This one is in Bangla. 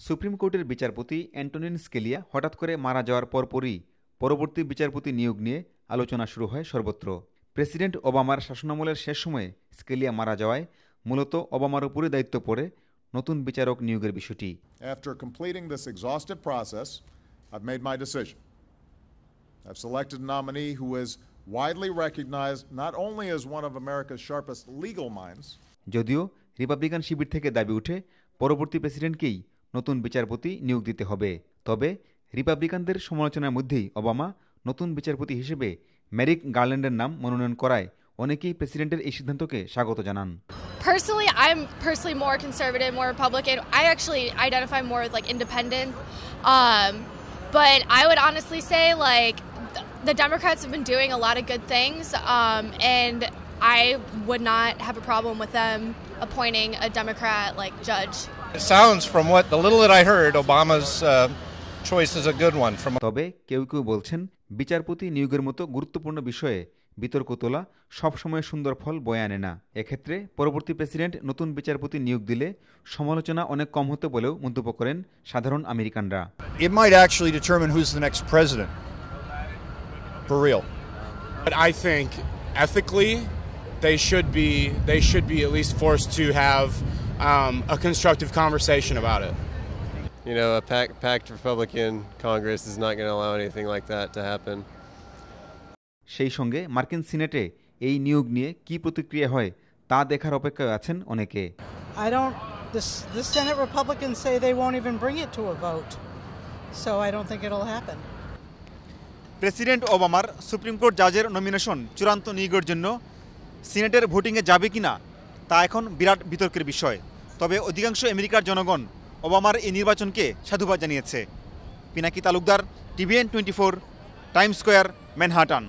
সুপ্রিম কোর্টের বিচারপতি অ্যান্টনিন স্কেলিয়া হঠাৎ করে মারা যাওয়ার পরপরই পরবর্তী বিচারপতি নিয়োগ নিয়ে আলোচনা শুরু হয় সর্বত্র। প্রেসিডেন্ট ওবামার শাসনামলের শেষ সময়ে স্কেলিয়া মারা যাওয়ায় মূলত ওবামার উপরই দায়িত্ব পড়ে নতুন বিচারক নিয়োগের বিষয়টি। After completing this exhaustive process, I've made my decision. I've selected a nominee who is widely recognized not only as one of America's sharpest legal minds. যদিও রিপাবলিকান শিবির থেকে দাবি উঠে পরবর্তী প্রেসিডেন্টকেই নতুন বিচারপতি নিয়োগ দিতে হবে, তবে রিপাবলিকানদের সমালোচনার মধ্যেই ওবামা নতুন বিচারপতি হিসেবে মেরিক গার্ল্যান্ডের নাম মনোনয়ন করায় অনেকেই প্রেসিডেন্টের এই সিদ্ধান্তকে স্বাগত জানান। Personally, I'm more conservative, more Republican. I actually identify more with independent. But I would honestly say the Democrats have been doing a lot of good things, and I would not have a problem with them appointing a Democrat judge. It sounds from the little that I heard, Obama's choice is a good one. তবে কেউ কেউ বলছেন বিচারপতি নিয়োগের মতো গুরুত্বপূর্ণ বিষয়ে বিতর্ক তোলা সবসময় সুন্দর ফল বয়ে আনে না। এক্ষেত্রে পরবর্তী প্রেসিডেন্ট নতুন বিচারপতি নিয়োগ দিলে সমালোচনা অনেক কম হতে বলেও মন্তব্য করেন সাধারণ আমেরিকানরা। It might actually determine who's the next president. For real. But I think ethically they should be at least forced to have a constructive conversation about it. You know, a packed Republican Congress is not going to allow anything like that to happen. সেই সঙ্গে মার্কিন সিনেটে এই নিয়োগ নিয়ে কি প্রতিক্রিয়া হয় তা দেখার অপেক্ষায় আছেন অনেকে। The Senate Republicans say they won't even bring it to a vote. So I don't think it'll happen. President ওবামার সুপ্রিম কোর্ট জাজের নমিনেশন চূড়ান্ত নিয়োগের জন্য সিনেটের ভোটিংয়ে যাবে কিনা তা এখন বিরাট বিতর্কের বিষয়। তবে অধিকাংশ আমেরিকার জনগণ ওবামার এই নির্বাচনকে সাধুবাদ জানিয়েছে। Pinaki Talukdar, TVN 24, Times square, Manhattan.